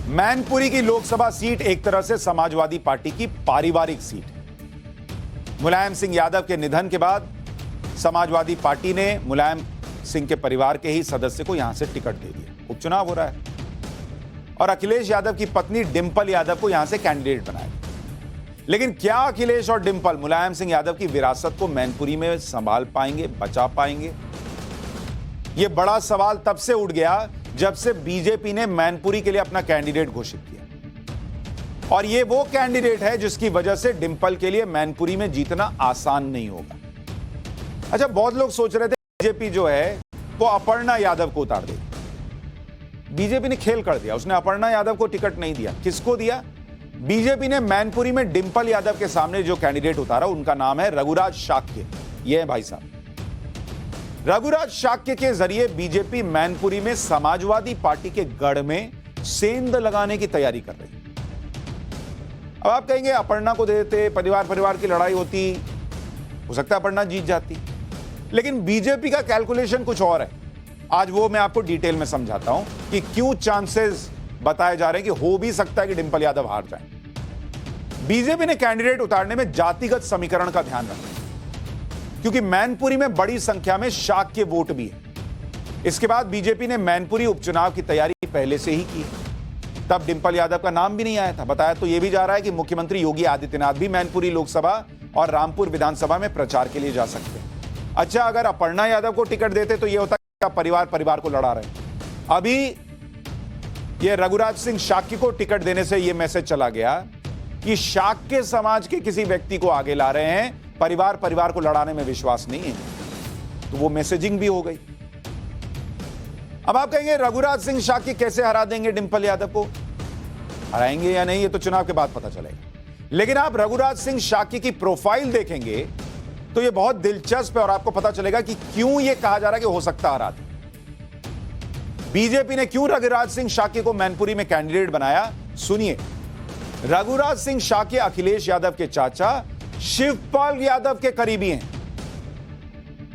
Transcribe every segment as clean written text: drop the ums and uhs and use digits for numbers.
मैनपुरी की लोकसभा सीट एक तरह से समाजवादी पार्टी की पारिवारिक सीट है। मुलायम सिंह यादव के निधन के बाद समाजवादी पार्टी ने मुलायम सिंह के परिवार के ही सदस्य को यहां से टिकट दे दिया। उपचुनाव हो रहा है और अखिलेश यादव की पत्नी डिंपल यादव को यहां से कैंडिडेट बनाया। लेकिन क्या अखिलेश और डिंपल मुलायम सिंह यादव की विरासत को मैनपुरी में संभाल पाएंगे, बचा पाएंगे? यह बड़ा सवाल तब से उठ गया जब से बीजेपी ने मैनपुरी के लिए अपना कैंडिडेट घोषित किया। और यह वो कैंडिडेट है जिसकी वजह से डिंपल के लिए मैनपुरी में जीतना आसान नहीं होगा। अच्छा, बहुत लोग सोच रहे थे बीजेपी जो है वो अपर्णा यादव को उतार देगी। बीजेपी ने खेल कर दिया, उसने अपर्णा यादव को टिकट नहीं दिया। किसको दिया? बीजेपी ने मैनपुरी में डिंपल यादव के सामने जो कैंडिडेट उतारा उनका नाम है रघुराज शाक्य। ये है भाई साहब, रघुराज शाक्य के जरिए बीजेपी मैनपुरी में समाजवादी पार्टी के गढ़ में सेंध लगाने की तैयारी कर रही है। अब आप कहेंगे अपर्णा को दे देते, परिवार की लड़ाई होती, हो सकता है अपर्णा जीत जाती। लेकिन बीजेपी का कैलकुलेशन कुछ और है। आज वो मैं आपको डिटेल में समझाता हूं कि क्यों चांसेस बताए जा रहे हैं कि हो भी सकता है कि डिंपल यादव हार जाए। बीजेपी ने कैंडिडेट उतारने में जातिगत समीकरण का ध्यान रखा, क्योंकि मैनपुरी में बड़ी संख्या में शाक्य वोट भी है। इसके बाद बीजेपी ने मैनपुरी उपचुनाव की तैयारी पहले से ही की है। तब डिंपल यादव का नाम भी नहीं आया था। बताया तो यह भी जा रहा है कि मुख्यमंत्री योगी आदित्यनाथ भी मैनपुरी लोकसभा और रामपुर विधानसभा में प्रचार के लिए जा सकते हैं। अच्छा, अगर अपर्णा यादव को टिकट देते तो यह होता है परिवार को लड़ा रहे। अभी यह रघुराज सिंह शाक्य को टिकट देने से यह मैसेज चला गया कि शाक्य समाज के किसी व्यक्ति को आगे ला रहे हैं, परिवार को लड़ाने में विश्वास नहीं है। तो वो मैसेजिंग भी हो गई। अब आप कहेंगे रघुराज सिंह शाक्य कैसे हरा देंगे डिंपल यादव को? हराएंगे या नहीं ये तो चुनाव के बाद पता चलेगा। लेकिन आप रघुराज सिंह शाक्य की प्रोफाइल देखेंगे तो ये बहुत दिलचस्प है और आपको पता चलेगा कि क्यों ये कहा जा रहा है कि हो सकता हरा दे। बीजेपी ने क्यों रघुराज सिंह शाक्य को मैनपुरी में कैंडिडेट बनाया, सुनिए। रघुराज सिंह शाक्य अखिलेश यादव के चाचा शिवपाल यादव के करीबी हैं।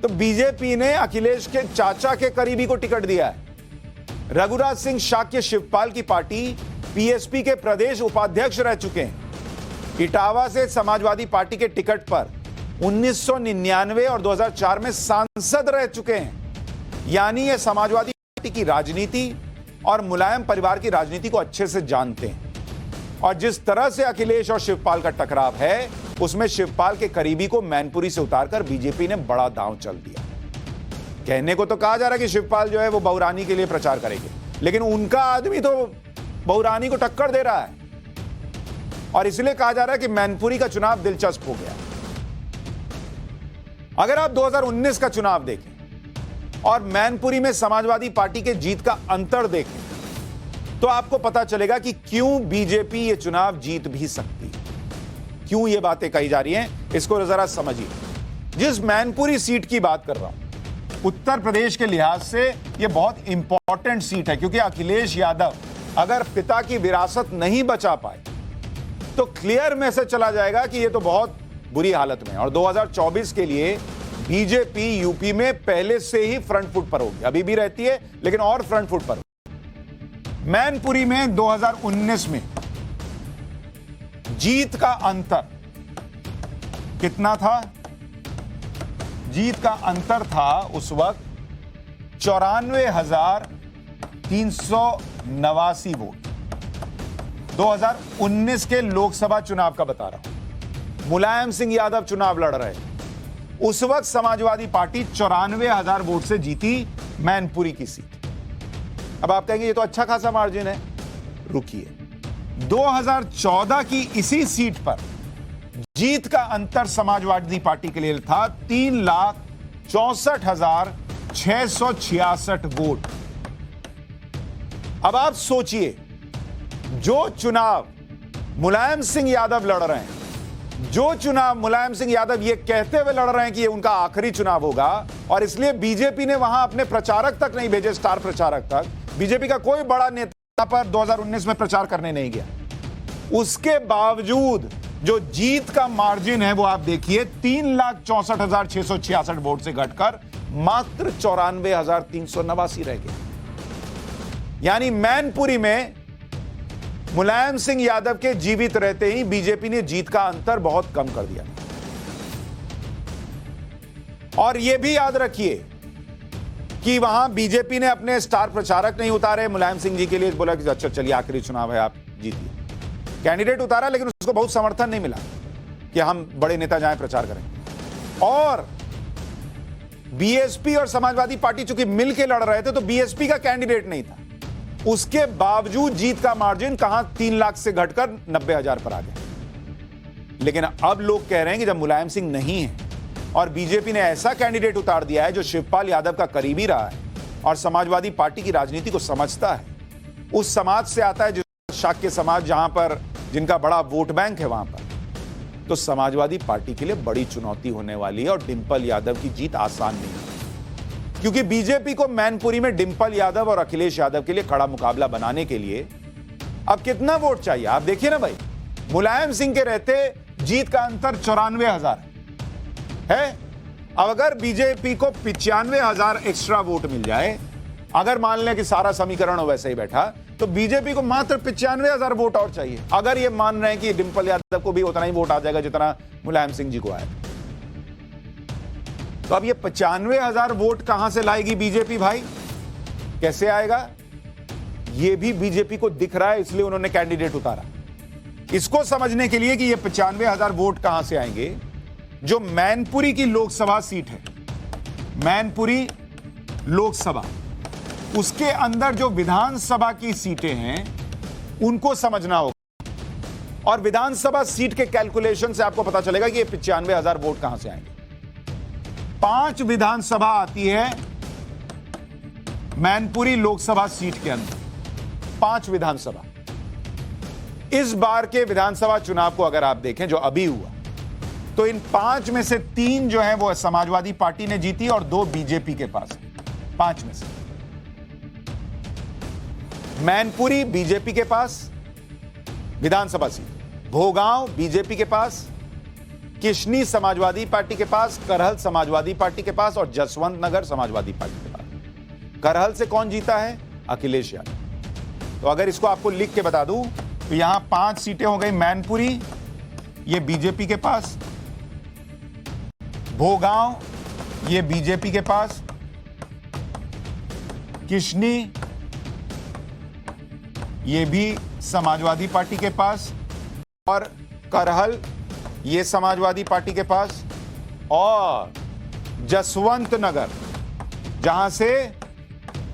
तो बीजेपी ने अखिलेश के चाचा के करीबी को टिकट दिया है। रघुराज सिंह शाक्य शिवपाल की पार्टी पीएसपी के प्रदेश उपाध्यक्ष रह चुके हैं। इटावा से समाजवादी पार्टी के टिकट पर 1999 और 2004 में सांसद रह चुके हैं। यानी ये समाजवादी पार्टी की राजनीति और मुलायम परिवार की राजनीति को अच्छे से जानते हैं। और जिस तरह से अखिलेश और शिवपाल का टकराव है, उसमें शिवपाल के करीबी को मैनपुरी से उतारकर बीजेपी ने बड़ा दांव चल दिया। कहने को तो कहा जा रहा है कि शिवपाल जो है वो बहुरानी के लिए प्रचार करेंगे, लेकिन उनका आदमी तो बहुरानी को टक्कर दे रहा है। और इसलिए कहा जा रहा है कि मैनपुरी का चुनाव दिलचस्प हो गया। अगर आप 2019 का चुनाव देखें और मैनपुरी में समाजवादी पार्टी के जीत का अंतर देखें तो आपको पता चलेगा कि क्यों बीजेपी ये चुनाव जीत भी सकती है। क्यों ये बातें कही जा रही हैं, इसको जरा समझिए। जिस मैनपुरी सीट की बात कर रहा हूं, उत्तर प्रदेश के लिहाज से यह बहुत इंपॉर्टेंट सीट है, क्योंकि अखिलेश यादव अगर पिता की विरासत नहीं बचा पाए तो क्लियर मैसेज चला जाएगा कि यह तो बहुत बुरी हालत में है। और 2024 के लिए बीजेपी यूपी में पहले से ही फ्रंट फुट पर होगी, अभी भी रहती है लेकिन और फ्रंट फुट पर। मैनपुरी में 2019 में जीत का अंतर कितना था? जीत का अंतर था उस वक्त 94,389 वोट। 2019 के लोकसभा चुनाव का बता रहा हूं। मुलायम सिंह यादव चुनाव लड़ रहे, उस वक्त समाजवादी पार्टी 94,000 वोट से जीती मैनपुरी की सीट। अब आप कहेंगे ये तो अच्छा खासा मार्जिन है। रुकिए, 2014 की इसी सीट पर जीत का अंतर समाजवादी पार्टी के लिए था 3,64,666 वोट। अब आप सोचिए, जो चुनाव मुलायम सिंह यादव लड़ रहे हैं, जो चुनाव मुलायम सिंह यादव ये कहते हुए लड़ रहे हैं कि ये उनका आखिरी चुनाव होगा, और इसलिए बीजेपी ने वहां अपने प्रचारक तक नहीं भेजे, स्टार प्रचारक तक। बीजेपी का कोई बड़ा नेता पर 2019 में प्रचार करने नहीं गया। उसके बावजूद जो जीत का मार्जिन है वो आप देखिए, 3,64,666 वोट से घटकर मात्र 94,389 रह गए। यानी मैनपुरी में मुलायम सिंह यादव के जीवित रहते ही बीजेपी ने जीत का अंतर बहुत कम कर दिया। और यह भी याद रखिए कि वहां बीजेपी ने अपने स्टार प्रचारक नहीं उतारे मुलायम सिंह जी के लिए, बोला कि अच्छा चलिए आखिरी चुनाव है, आप जीतिए। कैंडिडेट उतारा लेकिन उसको बहुत समर्थन नहीं मिला कि हम बड़े नेता जाएं प्रचार करें। और बीएसपी और समाजवादी पार्टी चूंकि मिलकर लड़ रहे थे तो बीएसपी का कैंडिडेट नहीं था, उसके बावजूद जीत का मार्जिन कहां 3 लाख से घटकर 90,000 पर आ गया। लेकिन अब लोग कह रहे हैं कि जब मुलायम सिंह नहीं है और बीजेपी ने ऐसा कैंडिडेट उतार दिया है जो शिवपाल यादव का करीबी रहा है और समाजवादी पार्टी की राजनीति को समझता है, उस समाज से आता है, जिस शाक्य समाज जहां पर जिनका बड़ा वोट बैंक है वहां पर, तो समाजवादी पार्टी के लिए बड़ी चुनौती होने वाली है और डिंपल यादव की जीत आसान नहीं है। क्योंकि बीजेपी को मैनपुरी में डिंपल यादव और अखिलेश यादव के लिए खड़ा मुकाबला बनाने के लिए अब कितना वोट चाहिए आप देखिए ना भाई। मुलायम सिंह के रहते जीत का अंतर 94,000 है। अब अगर बीजेपी को 95,000 एक्स्ट्रा वोट मिल जाए, अगर मान लें कि सारा समीकरण वैसे ही बैठा, तो बीजेपी को मात्र 95,000 वोट और चाहिए। अगर ये मान रहे हैं कि डिंपल यादव को भी उतना ही वोट आ जाएगा जितना मुलायम सिंह जी को आया, तो अब ये 95,000 वोट कहां से लाएगी बीजेपी भाई, कैसे आएगा? ये भी बीजेपी को दिख रहा है, इसलिए उन्होंने कैंडिडेट उतारा। इसको समझने के लिए कि ये 95,000 वोट कहां से आएंगे, जो मैनपुरी की लोकसभा सीट है, मैनपुरी लोकसभा, उसके अंदर जो विधानसभा की सीटें हैं उनको समझना होगा। और विधानसभा सीट के कैलकुलेशन से आपको पता चलेगा कि ये 95,000 वोट कहां से आएंगे। 5 विधानसभा आती है मैनपुरी लोकसभा सीट के अंदर, 5 विधानसभा। इस बार के विधानसभा चुनाव को अगर आप देखें जो अभी हुआ, तो इन 5 में से 3 जो है वो समाजवादी पार्टी ने जीती और 2 बीजेपी के पास। 5 में से मैनपुरी बीजेपी के पास विधानसभा सीट, भोगांव बीजेपी के पास, किशनी समाजवादी पार्टी के पास, करहल समाजवादी पार्टी के पास और जसवंत नगर समाजवादी पार्टी के पास। करहल से कौन जीता है? अखिलेश यादव। तो अगर इसको आपको लिख के बता दूं तो यहां 5 सीटें हो गई मैनपुरी, ये बीजेपी के पास, भोगांव ये बीजेपी के पास, किशनी ये भी समाजवादी पार्टी के पास, और करहल ये समाजवादी पार्टी के पास, और जसवंत नगर जहां से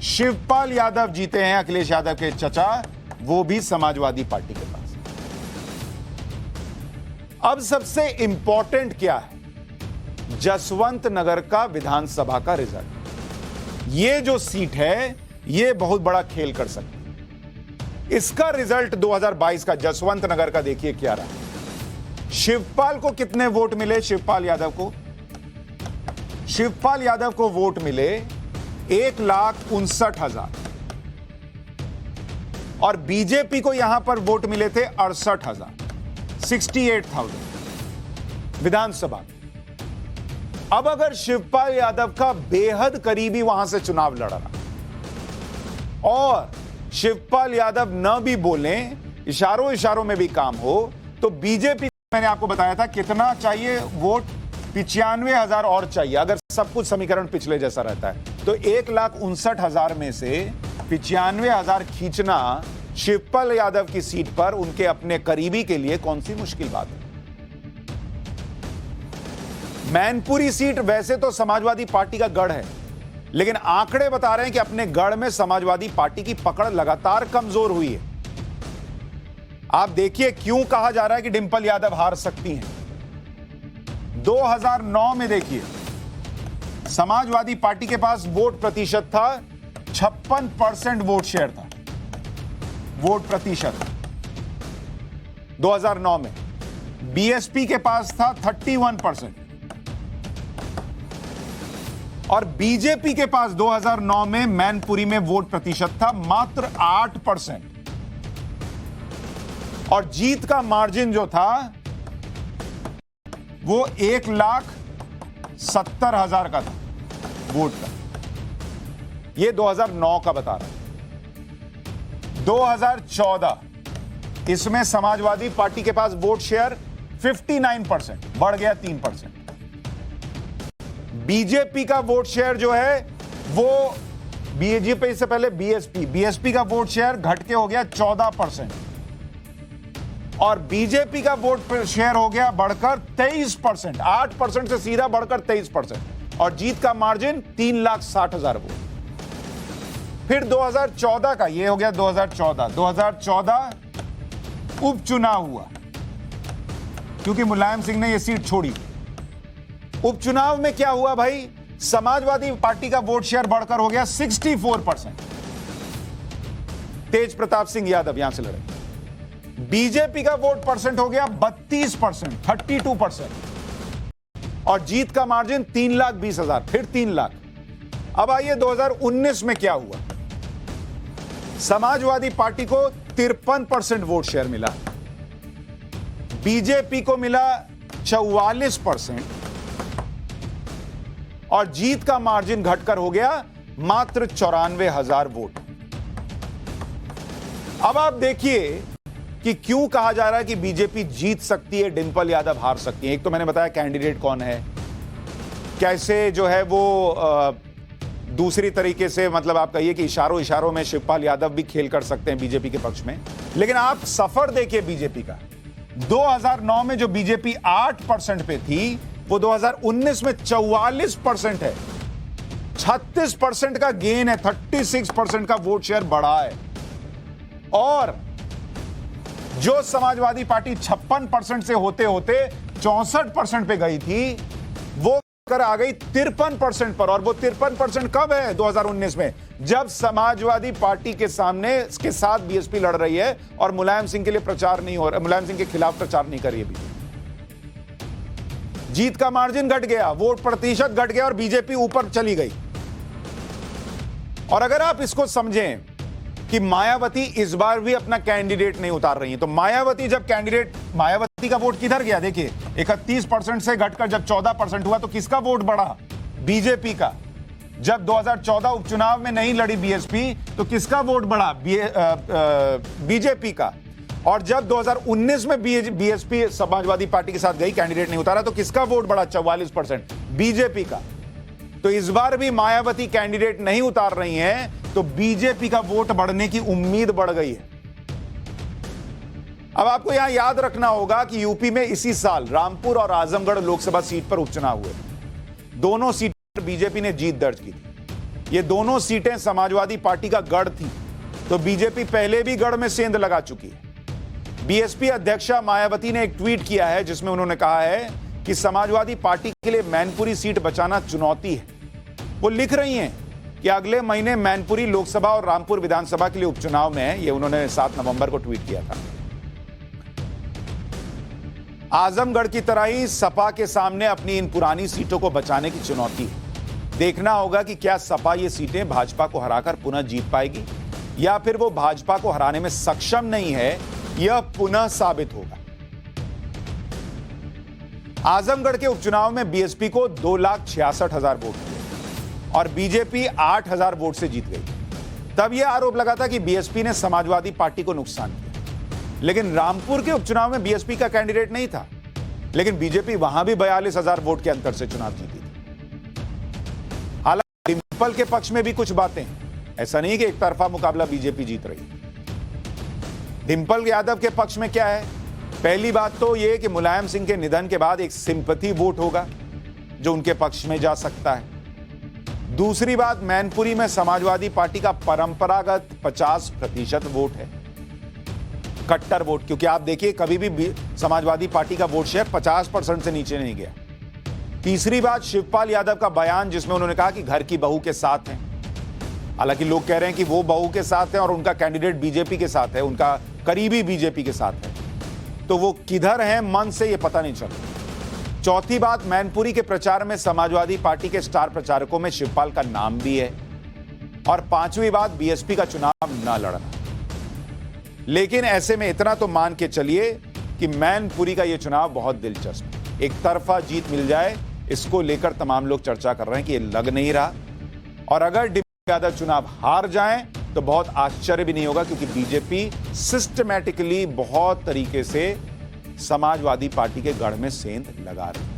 शिवपाल यादव जीते हैं, अखिलेश यादव के चचा, वो भी समाजवादी पार्टी के पास। अब सबसे इंपॉर्टेंट क्या है? जसवंत नगर का विधानसभा का रिजल्ट। ये जो सीट है ये बहुत बड़ा खेल कर सकती है। इसका रिजल्ट 2022 का जसवंत नगर का देखिए क्या रहा। शिवपाल को कितने वोट मिले? शिवपाल यादव को वोट मिले 1,59,000 और बीजेपी को यहां पर वोट मिले थे 68,000, 68,000 विधानसभा। अब अगर शिवपाल यादव का बेहद करीबी वहां से चुनाव लड़ रहा और शिवपाल यादव न भी बोले, इशारों में भी काम हो, तो बीजेपी, मैंने आपको बताया था कितना चाहिए वोट, 95,000 और चाहिए अगर सब कुछ समीकरण पिछले जैसा रहता है। तो 1,59,000 में से 95,000 खींचना शिवपाल यादव की सीट पर उनके अपने करीबी के लिए कौन सी मुश्किल बात है। मैनपुरी सीट वैसे तो समाजवादी पार्टी का गढ़ है, लेकिन आंकड़े बता रहे हैं कि अपने गढ़ में समाजवादी पार्टी की पकड़ लगातार कमजोर हुई है। आप देखिए क्यों कहा जा रहा है कि डिंपल यादव हार सकती हैं। 2009 में देखिए समाजवादी पार्टी के पास वोट प्रतिशत था 56% वोट शेयर था, वोट प्रतिशत 2009 में। बीएसपी के पास था 31% और बीजेपी के पास 2009 में मैनपुरी में वोट प्रतिशत था मात्र 8% और जीत का मार्जिन जो था वो 1,70,000 का था वोट का। ये 2009 का बता रहा हूं। 2014 इसमें समाजवादी पार्टी के पास वोट शेयर 59%, बढ़ गया 3%। बीजेपी का वोट शेयर जो है वो बीजेपी से पहले बीएसपी का वोट शेयर घट के हो गया 14%, और बीजेपी का वोट शेयर हो गया बढ़कर 23%, 8% से सीधा बढ़कर 23%, और जीत का मार्जिन 3,60,000 वोट। फिर 2014 का, ये हो गया 2014 उपचुनाव हुआ, क्योंकि मुलायम सिंह ने यह सीट छोड़ी। उपचुनाव में क्या हुआ भाई, समाजवादी पार्टी का वोट शेयर बढ़कर हो गया 64%, तेज प्रताप सिंह यादव यहां से लड़े। बीजेपी का वोट परसेंट हो गया 32%, 32%, और जीत का मार्जिन 3,20,000, फिर 3 लाख। अब आइए 2019 में क्या हुआ। समाजवादी पार्टी को 53% वोट शेयर मिला, बीजेपी को मिला 44%, और जीत का मार्जिन घटकर हो गया मात्र 94,000 वोट। अब आप देखिए कि क्यों कहा जा रहा है कि बीजेपी जीत सकती है, डिंपल यादव हार सकती है। एक तो मैंने बताया कैंडिडेट कौन है, कैसे जो है वो दूसरी तरीके से, मतलब आप कहिए कि इशारों में शिवपाल यादव भी खेल कर सकते हैं बीजेपी के पक्ष में। लेकिन आप सफर देखिए बीजेपी का, 2009 में जो बीजेपी 8% पे थी, वो 2019 में 44% है, 36% का गेन है, 36% का वोट शेयर बढ़ा है। और जो समाजवादी पार्टी 56% से होते होते 64% पे गई थी, वो कर आ गई 53% पर। और वो 53% कब है, 2019 में, जब समाजवादी पार्टी के सामने इसके साथ बीएसपी लड़ रही है और मुलायम सिंह के लिए प्रचार नहीं हो रहा, मुलायम सिंह के खिलाफ प्रचार नहीं कर रही है बीजेपी। जीत का मार्जिन घट गया, वोट प्रतिशत घट गया, और बीजेपी ऊपर चली गई। और अगर आप इसको समझें कि मायावती इस बार भी अपना कैंडिडेट नहीं उतार रही है, तो मायावती जब मायावती का वोट किधर गया, देखिए 31% से घटकर जब 14% हुआ, तो किसका वोट बढ़ा, बीजेपी का। जब 2014 उपचुनाव में नहीं लड़ी बीएसपी, तो किसका वोट बढ़ा, बीजेपी का। और जब 2019 में बीएसपी समाजवादी पार्टी के साथ गई, कैंडिडेट नहीं उतारा, तो किसका वोट बढ़ा, 44%, बीजेपी का। तो इस बार भी मायावती कैंडिडेट नहीं उतार रही हैं, तो बीजेपी का वोट बढ़ने की उम्मीद बढ़ गई है। अब आपको यहां याद रखना होगा कि यूपी में इसी साल रामपुर और आजमगढ़ लोकसभा सीट पर उपचुनाव हुए। दोनों सीट पर बीजेपी ने जीत दर्ज की थी। ये दोनों सीटें समाजवादी पार्टी का गढ़ थी, तो बीजेपी पहले भी गढ़ में सेंध लगा चुकी है। बीएसपी अध्यक्षा मायावती ने एक ट्वीट किया है, जिसमें उन्होंने कहा है कि समाजवादी पार्टी के लिए मैनपुरी सीट बचाना चुनौती है। वो लिख रही हैं कि अगले महीने मैनपुरी लोकसभा और रामपुर विधानसभा के लिए उपचुनाव में है। ये उन्होंने 7 नवंबर को ट्वीट किया था। आजमगढ़ की तरह ही सपा के सामने अपनी इन पुरानी सीटों को बचाने की चुनौती है। देखना होगा कि क्या सपा ये सीटें भाजपा को हराकर पुनः जीत पाएगी, या फिर वो भाजपा को हराने में सक्षम नहीं है, यह पुनः साबित होगा। आजमगढ़ के उपचुनाव में बीएसपी को 2,66,000 वोट मिले और बीजेपी 8,000 वोट से जीत गई। तब यह आरोप लगा था कि बीएसपी ने समाजवादी पार्टी को नुकसान किया। लेकिन रामपुर के उपचुनाव में बीएसपी का कैंडिडेट नहीं था, लेकिन बीजेपी वहां भी 42,000 वोट के अंतर से चुनाव जीती थी। हालांकि डिंपल के पक्ष में भी कुछ बातें हैं, ऐसा नहीं कि एक तरफा मुकाबला बीजेपी जीत रही। डिंपल यादव के पक्ष में क्या है, पहली बात तो यह कि मुलायम सिंह के निधन के बाद एक सिंपैथी वोट होगा जो उनके पक्ष में जा सकता है। दूसरी बात, मैनपुरी में समाजवादी पार्टी का परंपरागत 50% वोट है, कट्टर वोट, क्योंकि आप देखिए कभी भी समाजवादी पार्टी का वोट शेयर 50% से नीचे नहीं गया। तीसरी बात, शिवपाल यादव का बयान जिसमें उन्होंने कहा कि घर की बहू के साथ हैं। हालांकि लोग कह रहे हैं कि वो बहू के साथ है और उनका कैंडिडेट बीजेपी के साथ है, उनका करीबी बीजेपी के साथ है, तो वो किधर है मन से ये पता नहीं चला। चौथी बात, मैनपुरी के प्रचार में समाजवादी पार्टी के स्टार प्रचारकों में शिवपाल का नाम भी है। और पांचवी बात, बीएसपी का चुनाव न लड़ना। लेकिन ऐसे में इतना तो मान के चलिए कि मैनपुरी का यह चुनाव बहुत दिलचस्प है। एक तरफा जीत मिल जाए, इसको लेकर तमाम लोग चर्चा कर रहे हैं कि ये लग नहीं रहा। और अगर डिंपल यादव चुनाव हार जाएं तो बहुत आश्चर्य भी नहीं होगा, क्योंकि बीजेपी सिस्टमैटिकली बहुत तरीके से समाजवादी पार्टी के गढ़ में सेंध लगा रही है।